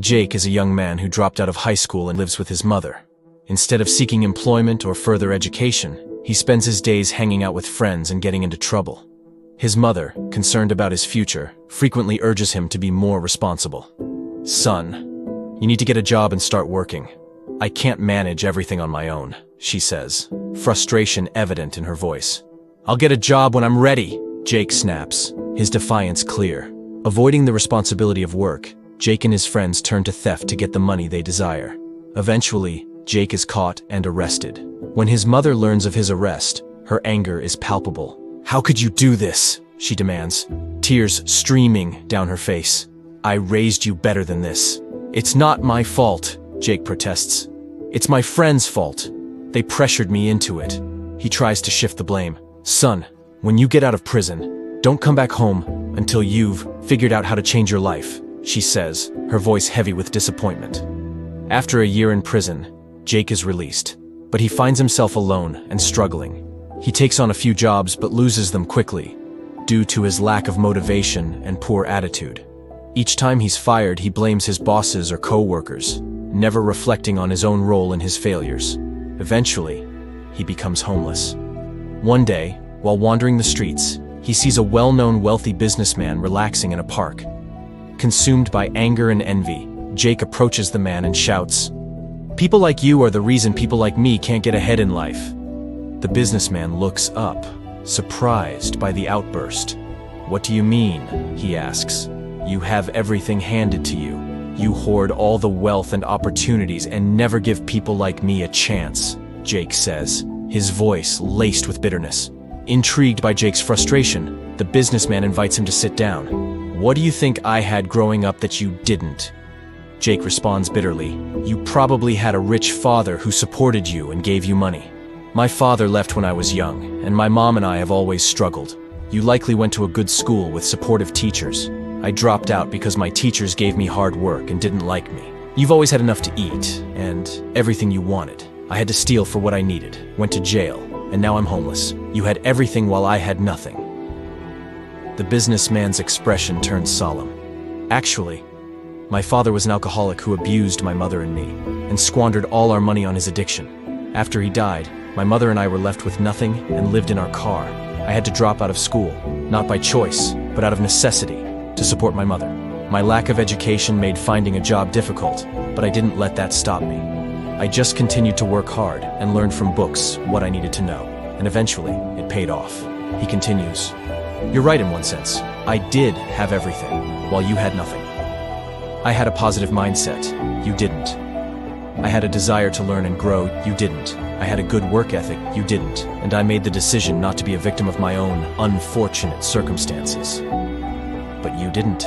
Jake is a young man who dropped out of high school and lives with his mother. Instead of seeking employment or further education, he spends his days hanging out with friends and getting into trouble. His mother, concerned about his future, frequently urges him to be more responsible. "Son, you need to get a job and start working. I can't manage everything on my own," she says, frustration evident in her voice. "I'll get a job when I'm ready," Jake snaps, his defiance clear. Avoiding the responsibility of work, Jake and his friends turn to theft to get the money they desire. Eventually, Jake is caught and arrested. When his mother learns of his arrest, her anger is palpable. "How could you do this?" she demands, tears streaming down her face. "I raised you better than this." "It's not my fault," Jake protests. "It's my friend's fault. They pressured me into it." He tries to shift the blame. "Son, when you get out of prison, don't come back home until you've figured out how to change your life," she says, her voice heavy with disappointment. After a year in prison, Jake is released, but he finds himself alone and struggling. He takes on a few jobs but loses them quickly, due to his lack of motivation and poor attitude. Each time he's fired, he blames his bosses or co-workers, never reflecting on his own role in his failures. Eventually, he becomes homeless. One day, while wandering the streets, he sees a well-known wealthy businessman relaxing in a park. Consumed by anger and envy, Jake approaches the man and shouts, "People like you are the reason people like me can't get ahead in life." The businessman looks up, surprised by the outburst. "What do you mean?" he asks. "You have everything handed to you. You hoard all the wealth and opportunities and never give people like me a chance," Jake says, his voice laced with bitterness. Intrigued by Jake's frustration, the businessman invites him to sit down. "What do you think I had growing up that you didn't?" Jake responds bitterly, "You probably had a rich father who supported you and gave you money. My father left when I was young, and my mom and I have always struggled. You likely went to a good school with supportive teachers. I dropped out because my teachers gave me hard work and didn't like me. You've always had enough to eat, and everything you wanted. I had to steal for what I needed, went to jail, and now I'm homeless. You had everything while I had nothing." The businessman's expression turns solemn. "Actually, my father was an alcoholic who abused my mother and me, and squandered all our money on his addiction. After he died, my mother and I were left with nothing and lived in our car. I had to drop out of school, not by choice, but out of necessity, to support my mother. My lack of education made finding a job difficult, but I didn't let that stop me. I just continued to work hard and learn from books what I needed to know, and eventually it paid off." He continues, "You're right in one sense. I did have everything, while you had nothing. I had a positive mindset. You didn't. I had a desire to learn and grow. You didn't. I had a good work ethic. You didn't. And I made the decision not to be a victim of my own unfortunate circumstances. But you didn't."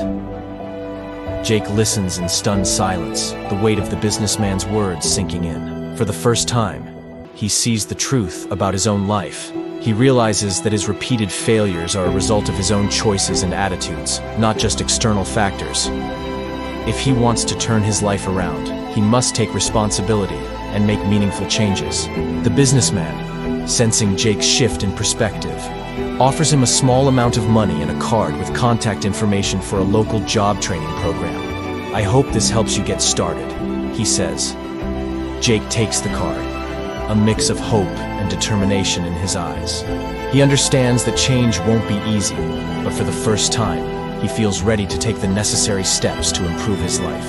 Jake listens in stunned silence, the weight of the businessman's words sinking in. For the first time, he sees the truth about his own life. He realizes that his repeated failures are a result of his own choices and attitudes, not just external factors. If he wants to turn his life around, he must take responsibility and make meaningful changes. The businessman, sensing Jake's shift in perspective, offers him a small amount of money and a card with contact information for a local job training program. "I hope this helps you get started," he says. Jake takes the card, a mix of hope and determination in his eyes. He understands that change won't be easy, but for the first time, he feels ready to take the necessary steps to improve his life.